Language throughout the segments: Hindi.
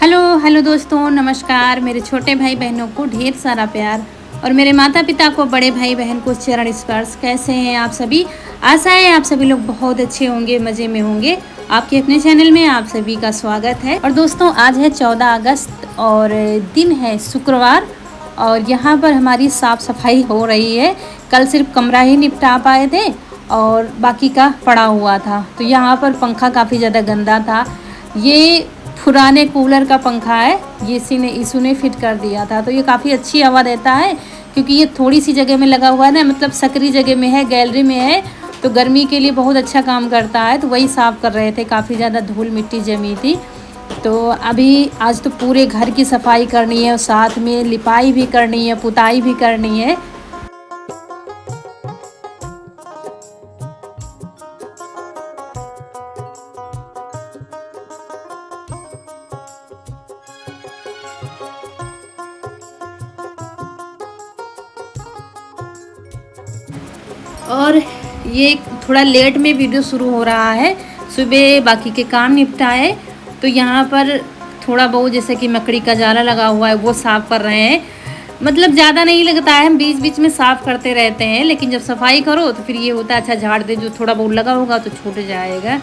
हेलो हेलो दोस्तों, नमस्कार। मेरे छोटे भाई बहनों को ढेर सारा प्यार और मेरे माता पिता को, बड़े भाई बहन को चरण स्पर्श। कैसे हैं आप सभी? आशा है आप सभी लोग बहुत अच्छे होंगे, मज़े में होंगे। आपके अपने चैनल में आप सभी का स्वागत है। और दोस्तों, आज है 14 अगस्त और दिन है शुक्रवार और यहाँ पर हमारी साफ़ सफाई हो रही है। कल सिर्फ कमरा ही निपटा पाए थे और बाकी का पड़ा हुआ था। तो यहाँ पर पंखा काफ़ी ज़्यादा गंदा था। ये पुराने कूलर का पंखा है, ये इसी ने फिट कर दिया था। तो ये काफ़ी अच्छी हवा देता है क्योंकि ये थोड़ी सी जगह में लगा हुआ है ना, मतलब सकरी जगह में है, गैलरी में है, तो गर्मी के लिए बहुत अच्छा काम करता है। तो वही साफ़ कर रहे थे, काफ़ी ज़्यादा धूल मिट्टी जमी थी। तो अभी आज तो पूरे घर की सफाई करनी है और साथ में लिपाई भी करनी है, पुताई भी करनी है। और ये थोड़ा लेट में वीडियो शुरू हो रहा है। सुबह बाकी के काम निपटाए तो यहाँ पर थोड़ा बहुत जैसे कि मकड़ी का जाला लगा हुआ है वो साफ़ कर रहे हैं। मतलब ज़्यादा नहीं लगता है, हम बीच बीच में साफ़ करते रहते हैं, लेकिन जब सफाई करो तो फिर ये होता है अच्छा झाड़ दे, जो थोड़ा बहुत लगा होगा तो छूट जाएगा।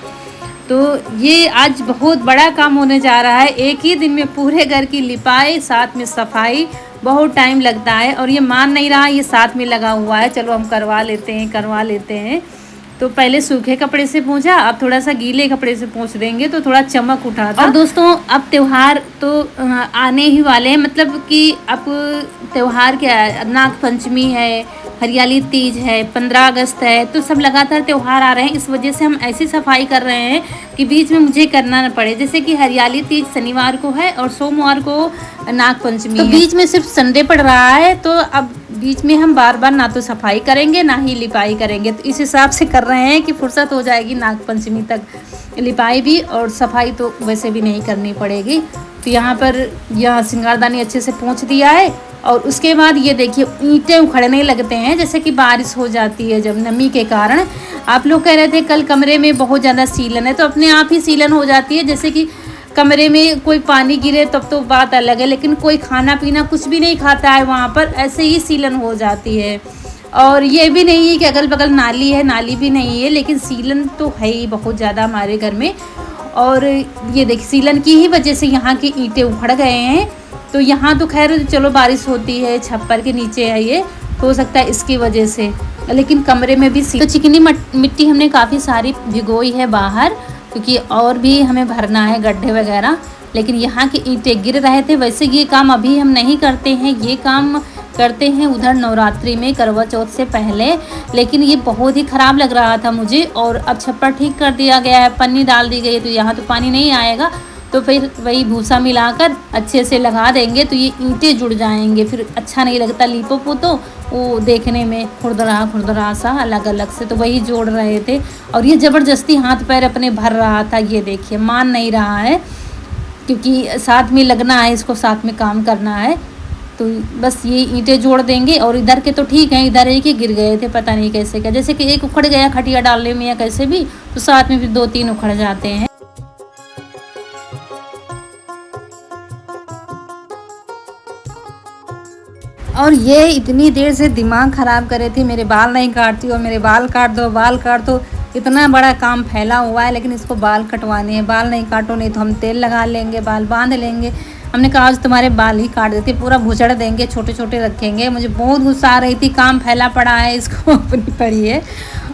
तो ये आज बहुत बड़ा काम होने जा रहा है। एक ही दिन में पूरे घर की लिपाई साथ में सफाई, बहुत टाइम लगता है। और ये मान नहीं रहा, ये साथ में लगा हुआ है, चलो हम करवा लेते हैं। तो पहले सूखे कपड़े से पोंछा, अब थोड़ा सा गीले कपड़े से पोंछ देंगे तो थोड़ा चमक उठाता। और दोस्तों, अब त्यौहार तो आने ही वाले हैं। मतलब कि अब त्यौहार क्या है, नाग पंचमी है, हरियाली तीज है, 15 अगस्त है, तो सब लगातार त्यौहार आ रहे हैं। इस वजह से हम ऐसी सफाई कर रहे हैं कि बीच में मुझे करना न पड़े। जैसे कि हरियाली तीज शनिवार को है और सोमवार को नाग पंचमी तो बीच में सिर्फ संडे पड़ रहा है। तो अब बीच में हम बार बार ना तो सफाई करेंगे ना ही लिपाई करेंगे। तो इस हिसाब से कर रहे हैं कि फुर्सत हो जाएगी नाग पंचमी तक, लिपाई भी और सफाई तो वैसे भी नहीं करनी पड़ेगी। तो यहाँ पर यह सिंगारदानी अच्छे से पोंछ दिया है। और उसके बाद ये देखिए, ईंटें उखड़ने लगते हैं जैसे कि बारिश हो जाती है जब नमी के कारण। आप लोग कह रहे थे कल कमरे में बहुत ज़्यादा सीलन है, तो अपने आप ही सीलन हो जाती है। जैसे कि कमरे में कोई पानी गिरे तब तो बात अलग है, लेकिन कोई खाना पीना कुछ भी नहीं खाता है वहाँ पर, ऐसे ही सीलन हो जाती है। और ये भी नहीं है कि अगल बगल नाली है, नाली भी नहीं है, लेकिन सीलन तो है ही बहुत ज़्यादा हमारे घर में। और ये देखिए, सीलन की ही वजह से यहाँ की ईंटें उखड़ गए हैं। तो यहाँ तो खैर चलो बारिश होती है, छप्पर के नीचे है ये, तो हो सकता है इसकी वजह से, लेकिन कमरे में भी तो चिकनी मिट्टी हमने काफ़ी सारी भिगोई है बाहर, क्योंकि और भी हमें भरना है गड्ढे वगैरह। लेकिन यहाँ के ईंटें गिर रहे थे। वैसे ये काम अभी हम नहीं करते हैं, ये काम करते हैं उधर नवरात्रि में, करवा चौथ से पहले। लेकिन ये बहुत ही ख़राब लग रहा था मुझे। और अब छप्पर ठीक कर दिया गया है, पन्नी डाल दी गई है, तो यहाँ तो पानी नहीं आएगा। तो फिर वही भूसा मिलाकर अच्छे से लगा देंगे तो ये ईंटें जुड़ जाएंगे, फिर अच्छा नहीं लगता लीपो पोतो वो देखने में खुरदरा सा अलग अलग से। तो वही जोड़ रहे थे और ये ज़बरदस्ती हाथ पैर अपने भर रहा था। ये देखिए, मान नहीं रहा है क्योंकि साथ में लगना है, इसको साथ में काम करना है। तो बस ये ईंटें जोड़ देंगे। और इधर के तो ठीक हैं, इधर एक ही गिर गए थे, पता नहीं कैसे क्या, जैसे कि एक उखड़ गया खटिया डालने में या कैसे भी, तो साथ में फिर 2-3 उखड़ जाते हैं। और ये इतनी देर से दिमाग ख़राब करे थी, मेरे बाल नहीं काटती और मेरे बाल काट दो, बाल काट दो। इतना बड़ा काम फैला हुआ है, लेकिन इसको बाल कटवाने हैं। बाल नहीं काटो नहीं तो हम तेल लगा लेंगे, बाल बांध लेंगे। हमने कहा आज तुम्हारे बाल ही काट देते, पूरा भुचड़ देंगे, छोटे छोटे रखेंगे। मुझे बहुत गुस्सा आ रही थी, काम फैला पड़ा है, इसको अपनी पड़ी है।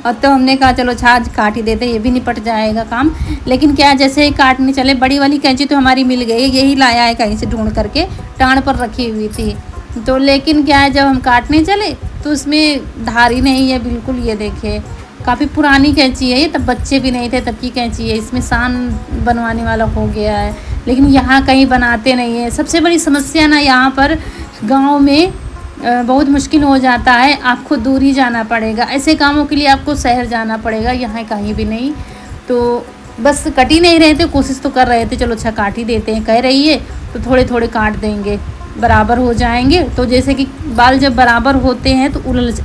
और तो हमने कहा चलो आज काट ही देते, ये भी निपट जाएगा काम। लेकिन क्या, जैसे ही काटने चले, बड़ी वाली कैंची तो हमारी मिल गई, यही लाया है कहीं से ढूंढ करके, टाँड़ पर रखी हुई थी। तो लेकिन क्या है, जब हम काटने चले तो उसमें धारी नहीं है बिल्कुल। ये देखिए, काफ़ी पुरानी कैंची है ये, तब बच्चे भी नहीं थे तब की कैंची है। इसमें सान बनवाने वाला हो गया है, लेकिन यहाँ कहीं बनाते नहीं है। सबसे बड़ी समस्या ना, यहाँ पर गांव में बहुत मुश्किल हो जाता है, आपको दूर ही जाना पड़ेगा। ऐसे कामों के लिए आपको शहर जाना पड़ेगा, यहाँ कहीं भी नहीं। तो बस कट ही नहीं रहे थे, कोशिश तो कर रहे थे, चलो अच्छा काट ही देते हैं, कह रही है तो थोड़े थोड़े काट देंगे, बराबर हो जाएंगे। तो जैसे कि बाल जब बराबर होते हैं तो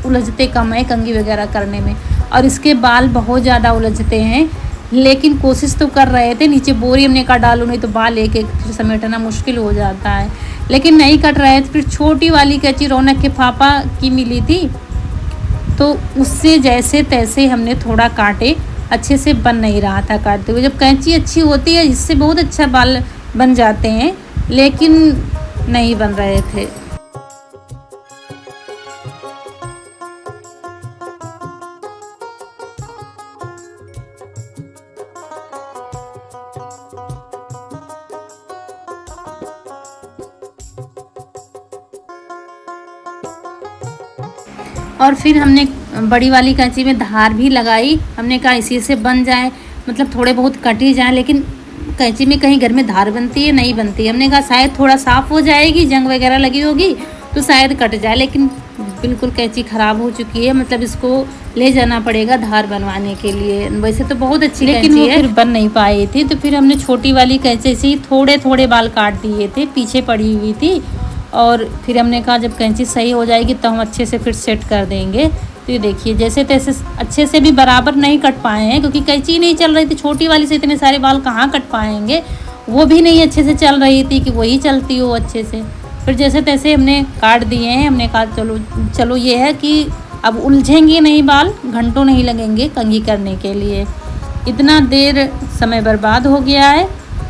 उलझते कम है कंघी वगैरह करने में, और इसके बाल बहुत ज़्यादा उलझते हैं। लेकिन कोशिश तो कर रहे थे। नीचे बोरी हमने कहा डालो, नहीं तो बाल एक एक फिर समेटना मुश्किल हो जाता है, लेकिन नहीं कट रहे थे। फिर छोटी वाली कैंची रौनक के पापा की मिली थी, तो उससे जैसे तैसे हमने थोड़ा काटे, अच्छे से बन नहीं रहा था काटते हुए। जब कैंची अच्छी होती है इससे बहुत अच्छा बाल बन जाते हैं, लेकिन नहीं बन रहे थे। और फिर हमने बड़ी वाली कैंची में धार भी लगाई। हमने कहा इसी से बन जाए, मतलब थोड़े बहुत कट ही जाए, लेकिन कैंची में कहीं घर में धार बनती है, नहीं बनती। हमने कहा शायद थोड़ा साफ़ हो जाएगी, जंग वगैरह लगी होगी तो शायद कट जाए, लेकिन बिल्कुल कैंची ख़राब हो चुकी है। मतलब इसको ले जाना पड़ेगा धार बनवाने के लिए। वैसे तो बहुत अच्छी लेकिन वो फिर बन नहीं पाई थी, तो फिर हमने छोटी वाली कैंची से ही थोड़े थोड़े बाल काट दिए थे, पीछे पड़ी हुई थी। और फिर हमने कहा जब कैंची सही हो जाएगी तो हम अच्छे से फिर सेट कर देंगे। तो ये देखिए जैसे तैसे अच्छे से भी बराबर नहीं कट पाए हैं, क्योंकि कैंची नहीं चल रही थी। छोटी वाली से इतने सारे बाल कहाँ कट पाएंगे, वो भी नहीं अच्छे से चल रही थी कि वही चलती हो अच्छे से। फिर जैसे तैसे हमने काट दिए हैं। हमने कहा चलो चलो ये है कि अब उलझेंगे नहीं बाल, घंटों नहीं लगेंगे कंघी करने के लिए। इतना देर समय बर्बाद हो गया है।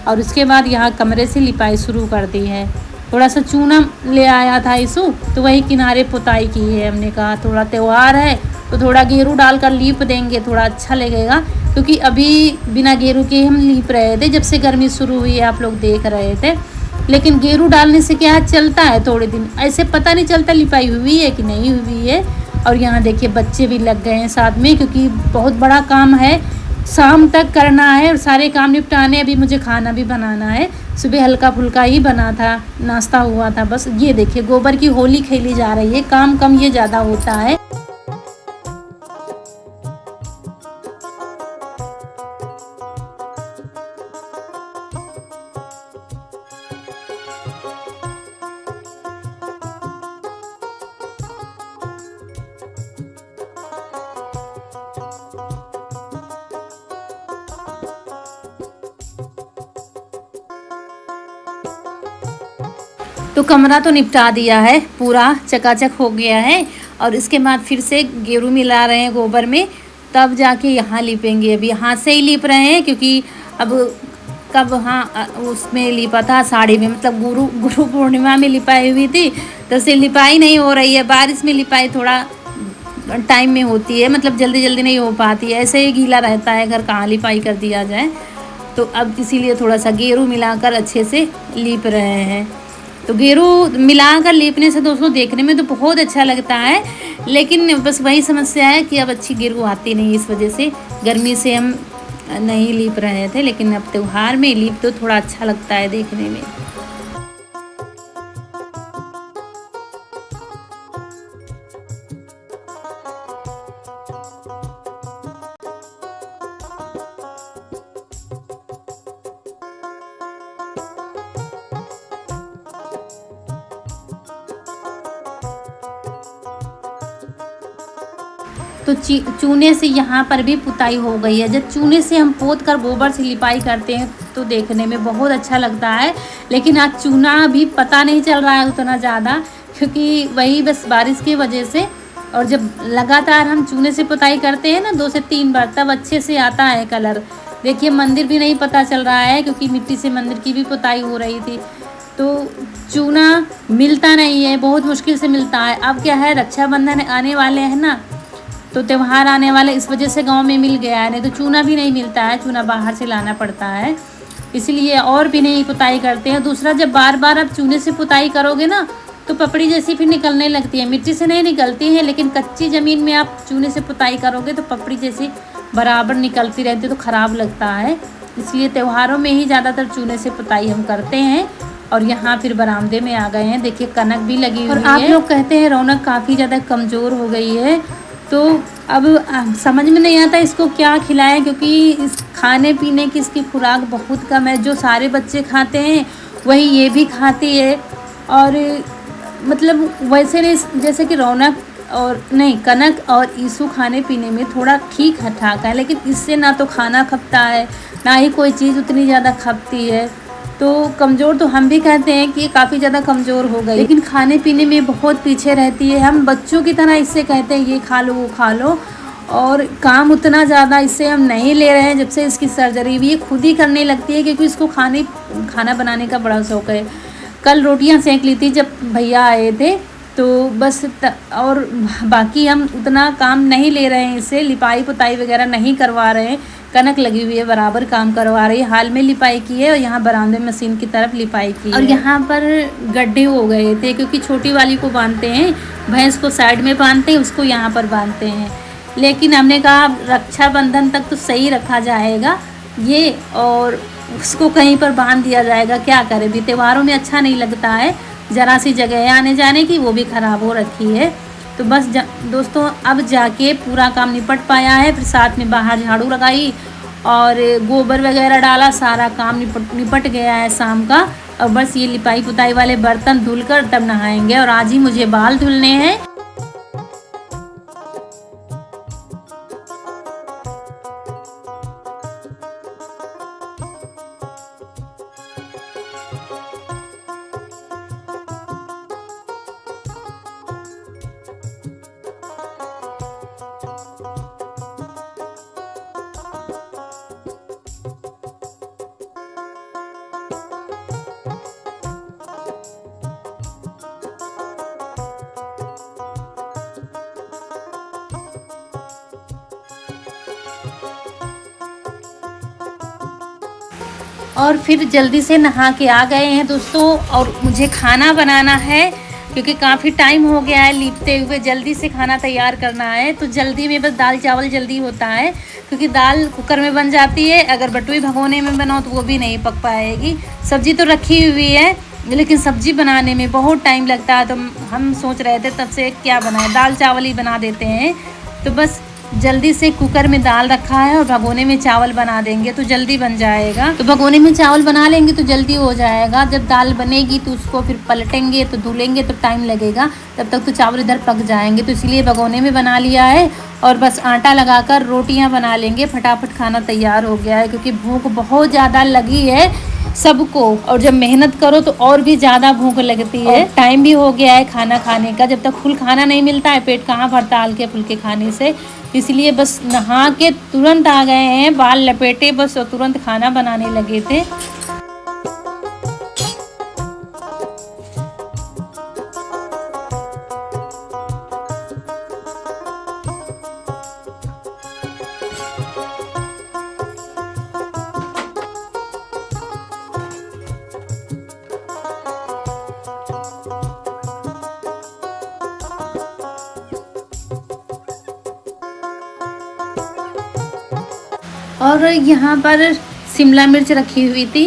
और उसके बाद यहाँ कमरे से लिपाई शुरू कर दी है। थोड़ा सा चूना ले आया था इसू, तो वही किनारे पुताई की है। हमने कहा थोड़ा त्यौहार है तो थोड़ा गेरू डालकर लीप देंगे, थोड़ा अच्छा लगेगा, क्योंकि अभी बिना गेरू के हम लीप रहे थे जब से गर्मी शुरू हुई है, आप लोग देख रहे थे। लेकिन गेरू डालने से क्या चलता है, थोड़े दिन ऐसे पता नहीं चलता लिपाई हुई है कि नहीं हुई है। और यहाँ देखिए बच्चे भी लग गए हैं साथ में, क्योंकि बहुत बड़ा काम है, शाम तक करना है और सारे काम निपटाने। अभी मुझे खाना भी बनाना है। सुबह हल्का फुल्का ही बना था, नाश्ता हुआ था बस। ये देखिए गोबर की होली खेली जा रही है, काम कम ये ज़्यादा होता है। तो कमरा तो निपटा दिया है, पूरा चकाचक हो गया है। और इसके बाद फिर से गेरू मिला रहे हैं गोबर में, तब जाके यहाँ लिपेंगे। अभी हाथ से ही लिप रहे हैं, क्योंकि अब कब हाँ उसमें लिपा था साड़ी में, मतलब गुरु पूर्णिमा में लिपाई हुई थी, तो उससे लिपाई नहीं हो रही है। बारिश में लिपाई थोड़ा टाइम में होती है, मतलब जल्दी जल्दी नहीं हो पाती है। ऐसे ही गीला रहता है घर, कहाँ लिपाई कर दिया जाए। तो अब इसीलिए थोड़ा सा गेरू मिलाकर अच्छे से लीप रहे हैं। तो गेरू मिलाकर लीपने से दोस्तों देखने में तो बहुत अच्छा लगता है, लेकिन बस वही समस्या है कि अब अच्छी गेरू आती नहीं, इस वजह से गर्मी से हम नहीं लीप रहे थे। लेकिन अब त्योहार में लीप तो थोड़ा अच्छा लगता है देखने में। तो चूने से यहाँ पर भी पुताई हो गई है। जब चूने से हम पोत कर गोबर से लिपाई करते हैं तो देखने में बहुत अच्छा लगता है, लेकिन आज चूना भी पता नहीं चल रहा है उतना ज़्यादा, क्योंकि वही बस बारिश की वजह से। और जब लगातार हम चूने से पुताई करते हैं ना 2 से 3 बार, तब अच्छे से आता है कलर। देखिए मंदिर भी नहीं पता चल रहा है, क्योंकि मिट्टी से मंदिर की भी पुताई हो रही थी। तो चूना मिलता नहीं है, बहुत मुश्किल से मिलता है। अब क्या है, रक्षाबंधन आने वाले हैं ना, तो त्यौहार आने वाले, इस वजह से गांव में मिल गया है, नहीं तो चूना भी नहीं मिलता है, चूना बाहर से लाना पड़ता है, इसलिए और भी नहीं पुताई करते हैं। दूसरा, जब बार बार आप चूने से पुताई करोगे ना तो पपड़ी जैसी फिर निकलने लगती है। मिट्टी से नहीं निकलती है, लेकिन कच्ची ज़मीन में आप चूने से पुताई करोगे तो पपड़ी जैसी बराबर निकलती रहती है, तो ख़राब लगता है। इसलिए त्योहारों में ही ज़्यादातर चूने से पुताई हम करते हैं। और यहाँ फिर बरामदे में आ गए हैं, देखिए कनक भी लगी हुई है। आप लोग कहते हैं रौनक काफ़ी ज़्यादा कमज़ोर हो गई है, तो अब समझ में नहीं आता इसको क्या खिलाएं, क्योंकि इस खाने पीने की इसकी खुराक बहुत कम है। जो सारे बच्चे खाते हैं वही ये भी खाती है। और मतलब वैसे नहीं, जैसे कि रौनक और नहीं, कनक और ईसू खाने पीने में थोड़ा ठीक ठाक है, लेकिन इससे ना तो खाना खपता है, ना ही कोई चीज़ उतनी ज़्यादा खपती है। तो कमज़ोर तो हम भी कहते हैं कि ये काफ़ी ज़्यादा कमज़ोर हो गई, लेकिन खाने पीने में बहुत पीछे रहती है। हम बच्चों की तरह इससे कहते हैं ये खा लो वो खा लो, और काम उतना ज़्यादा इससे हम नहीं ले रहे हैं। जब से इसकी सर्जरी हुई, ये खुद ही करने लगती है, क्योंकि इसको खाना बनाने का बड़ा शौक़ है। कल रोटियां सेंक ली थी जब भैया आए थे, तो बस और बाकी हम उतना काम नहीं ले रहे हैं इससे, लिपाई पुताई वगैरह नहीं करवा रहे हैं। कनक लगी हुई है, बराबर काम करवा रही है। हाल में लिपाई की है और यहाँ बरामदे मशीन की तरफ लिपाई की है। और यहाँ पर गड्ढे हो गए थे, क्योंकि छोटी वाली को बांधते हैं, भैंस को साइड में बांधते हैं, उसको यहाँ पर बांधते हैं। लेकिन हमने कहा रक्षाबंधन तक तो सही रखा जाएगा ये, और उसको कहीं पर बांध दिया जाएगा। क्या करें, भी त्योहारों में अच्छा नहीं लगता है, ज़रा सी जगह है आने जाने की, वो भी ख़राब हो रखी है। तो बस दोस्तों अब जाके पूरा काम निपट पाया है। फिर साथ में बाहर झाड़ू लगाई और गोबर वगैरह डाला, सारा काम निपट गया है शाम का। और बस ये लिपाई पुताई वाले बर्तन धुलकर तब नहाएंगे। और आज ही मुझे बाल धुलने हैं। और फिर जल्दी से नहा के आ गए हैं दोस्तों। और मुझे खाना बनाना है, क्योंकि काफ़ी टाइम हो गया है लीपते हुए, जल्दी से खाना तैयार करना है। तो जल्दी में बस दाल चावल जल्दी होता है, क्योंकि दाल कुकर में बन जाती है। अगर बटुई भगोने में बनाओ तो वो भी नहीं पक पाएगी। सब्जी तो रखी हुई है, लेकिन सब्जी बनाने में बहुत टाइम लगता है। तो हम सोच रहे थे तब से क्या बनाए, दाल चावल ही बना देते हैं। तो बस जल्दी से कुकर में दाल रखा है और भगोने में चावल बना देंगे तो जल्दी बन जाएगा। तो भगोने में चावल बना लेंगे तो जल्दी हो जाएगा। जब दाल बनेगी तो उसको फिर पलटेंगे तो धुलेंगे तो टाइम लगेगा, तब तक तो चावल इधर पक जाएंगे। तो इसलिए भगोने में बना लिया है और बस आटा लगाकर रोटियां बना लेंगे। फटाफट खाना तैयार हो गया है, क्योंकि भूख बहुत ज़्यादा लगी है सबको। और जब मेहनत करो तो और भी ज़्यादा भूख लगती है। टाइम भी हो गया है खाना खाने का, जब तक फुल खाना नहीं मिलता है पेट कहाँ भरता हल्के फुल्के खाने से। इसलिए बस नहा के तुरंत आ गए हैं, बाल लपेटे बस और तुरंत खाना बनाने लगे थे। और यहाँ पर शिमला मिर्च रखी हुई थी,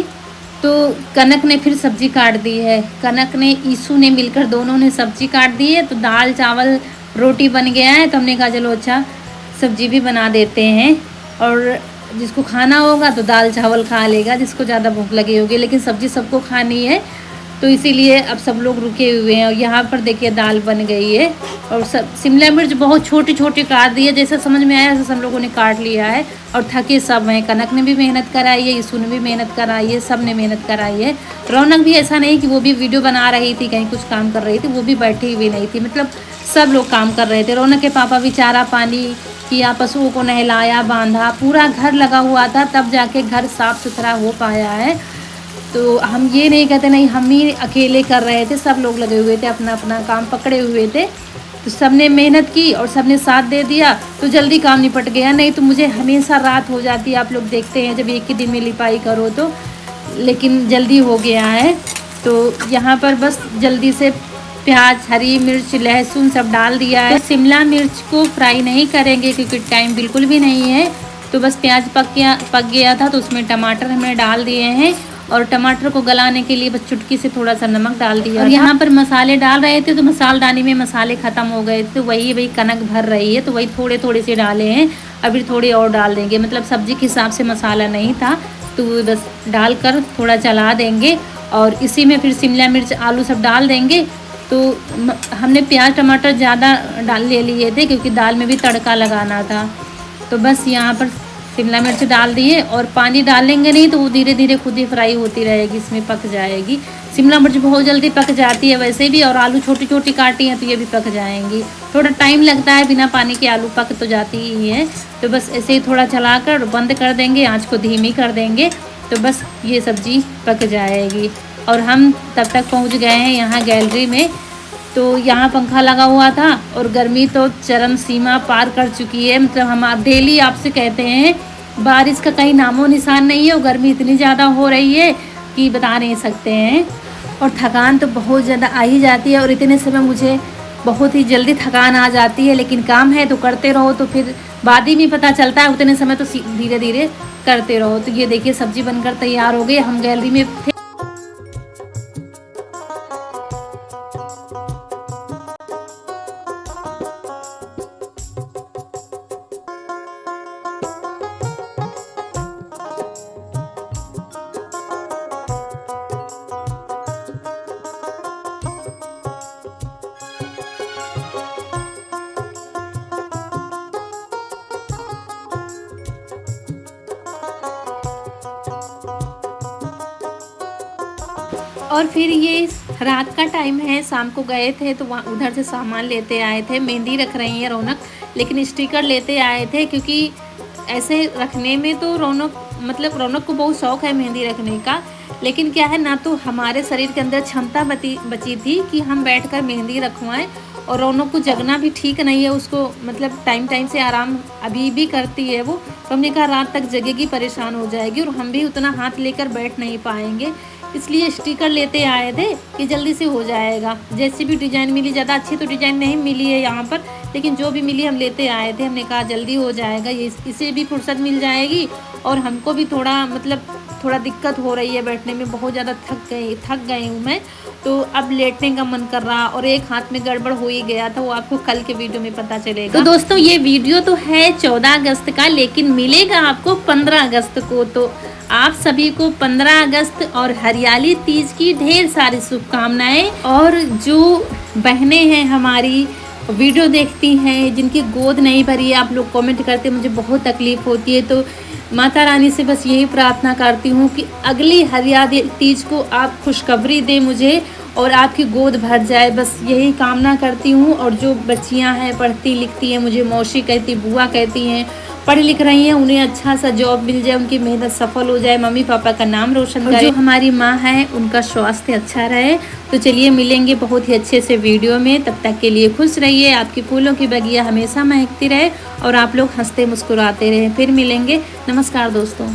तो कनक ने फिर सब्जी काट दी है। कनक ने ईसू ने मिलकर दोनों ने सब्जी काट दी है। तो दाल चावल रोटी बन गया है। तो हमने कहा चलो अच्छा सब्जी भी बना देते हैं, और जिसको खाना होगा तो दाल चावल खा लेगा, जिसको ज़्यादा भूख लगी होगी। लेकिन सब्जी सबको खानी है, तो इसीलिए अब सब लोग रुके हुए हैं। और यहाँ पर देखिए दाल बन गई है। और सब शिमला मिर्च बहुत छोटी छोटी काट दी है, जैसा समझ में आया ऐसा हम लोगों ने काट लिया है। और थके सब हैं, कनक ने भी मेहनत कराई है, ईसू ने भी मेहनत कराई है, सब ने मेहनत कराई है। रौनक भी ऐसा नहीं कि वो भी वीडियो बना रही थी, कहीं कुछ काम कर रही थी, वो भी बैठी हुई नहीं थी। मतलब सब लोग काम कर रहे थे। रौनक के पापा भी चारा पानी किया, पशुओं को नहलाया बांधा, पूरा घर लगा हुआ था, तब जाके घर साफ़ सुथरा हो पाया है। तो हम ये नहीं कहते नहीं हम ही अकेले कर रहे थे, सब लोग लगे हुए थे, अपना अपना काम पकड़े हुए थे। तो सब ने मेहनत की और सब ने साथ दे दिया, तो जल्दी काम निपट गया। नहीं तो मुझे हमेशा रात हो जाती है, आप लोग देखते हैं जब एक ही दिन में लिपाई करो तो। लेकिन जल्दी हो गया है। तो यहाँ पर बस जल्दी से प्याज, हरी मिर्च, लहसुन सब डाल दिया है। तो शिमला मिर्च को फ्राई नहीं करेंगे क्योंकि टाइम बिल्कुल भी नहीं है। तो बस प्याज पक गया था, तो उसमें टमाटर हमने डाल दिए हैं। और टमाटर को गलाने के लिए बस चुटकी से थोड़ा सा नमक डाल दिया। और यहाँ पर मसाले डाल रहे थे, तो मसालदानी में मसाले ख़त्म हो गए थे, वही कनक भर रही है, तो वही थोड़े थोड़े से डाले हैं। अभी थोड़े और डाल देंगे, मतलब सब्जी के हिसाब से मसाला नहीं था, तो बस डालकर थोड़ा चला देंगे। और इसी में फिर शिमला मिर्च, आलू सब डाल देंगे। तो हमने प्याज टमाटर ज़्यादा ले लिए थे क्योंकि दाल में भी तड़का लगाना था। तो बस यहाँ पर शिमला मिर्च डाल दिए और पानी डालेंगे नहीं तो वो धीरे धीरे खुद ही फ्राई होती रहेगी, इसमें पक जाएगी। शिमला मिर्च बहुत जल्दी पक जाती है वैसे भी, और आलू छोटी छोटी काटी हैं तो ये भी पक जाएंगी। थोड़ा टाइम लगता है, बिना पानी के आलू पक तो जाती ही है। तो बस ऐसे ही थोड़ा चलाकर बंद कर देंगे, आँच को धीमी कर देंगे, तो बस ये सब्ज़ी पक जाएगी। और हम तब तक पहुँच गए हैं यहाँ गैलरी में। तो यहाँ पंखा लगा हुआ था और गर्मी तो चरम सीमा पार कर चुकी है। मतलब हम डेली आपसे कहते हैं, बारिश का कहीं नामो निशान नहीं है और गर्मी इतनी ज़्यादा हो रही है कि बता नहीं सकते हैं। और थकान तो बहुत ज़्यादा आ ही जाती है, और इतने समय मुझे बहुत ही जल्दी थकान आ जाती है। लेकिन काम है तो करते रहो, तो फिर बाद ही में पता चलता है, उतने समय तो धीरे धीरे करते रहो। तो ये देखिए सब्ज़ी बनकर तैयार हो गई। हम गैलरी में थे। और फिर ये रात का टाइम है, शाम को गए थे तो वहाँ उधर से सामान लेते आए थे। मेहंदी रख रही है रौनक, लेकिन स्टिकर लेते आए थे क्योंकि ऐसे रखने में तो रौनक को बहुत शौक़ है मेहंदी रखने का। लेकिन क्या है ना, तो हमारे शरीर के अंदर क्षमता बची थी कि हम बैठकर मेहंदी रखवाएं। और रौनक को जगना भी ठीक नहीं है, उसको मतलब टाइम से आराम अभी भी करती है वो। तो हमने कहा रात तक जगेगी, परेशान हो जाएगी, और हम भी उतना हाथ लेकर बैठ नहीं पाएंगे। इसलिए स्टिकर लेते आए थे कि जल्दी से हो जाएगा। जैसी भी डिज़ाइन मिली, ज़्यादा अच्छी तो डिज़ाइन नहीं मिली है यहाँ पर, लेकिन जो भी मिली हम लेते आए थे। हमने कहा जल्दी हो जाएगा, ये इसे भी फुर्सत मिल जाएगी और हमको भी थोड़ा दिक्कत हो रही है बैठने में, बहुत ज़्यादा थक गई हूँ मैं। तो अब लेटने का मन कर रहा, और एक हाथ में गड़बड़ हो ही गया था, वो आपको कल के वीडियो में पता चलेगा। तो दोस्तों ये वीडियो तो है 14 अगस्त का, लेकिन मिलेगा आपको 15 अगस्त को। तो आप सभी को 15 अगस्त और हरियाली तीज की ढेर सारी शुभकामनाएं। और जो बहनें हैं हमारी वीडियो देखती हैं, जिनकी गोद नहीं भरी है, आप लोग कमेंट करते, मुझे बहुत तकलीफ़ होती है। तो माता रानी से बस यही प्रार्थना करती हूँ कि अगली हरियाली तीज को आप खुशखबरी दें मुझे और आपकी गोद भर जाए, बस यही कामना करती हूँ। और जो बच्चियाँ हैं पढ़ती लिखती हैं, मुझे मौसी कहती, बुआ कहती हैं, पढ़ लिख रही हैं, उन्हें अच्छा सा जॉब मिल जाए, उनकी मेहनत सफल हो जाए, मम्मी पापा का नाम रोशन करे। जो हमारी माँ है उनका स्वास्थ्य अच्छा रहे। तो चलिए मिलेंगे बहुत ही अच्छे से वीडियो में, तब तक के लिए खुश रहिए, आपकी फूलों की बगिया हमेशा महकती रहे और आप लोग हंसते मुस्कुराते रहे। फिर मिलेंगे, नमस्कार दोस्तों।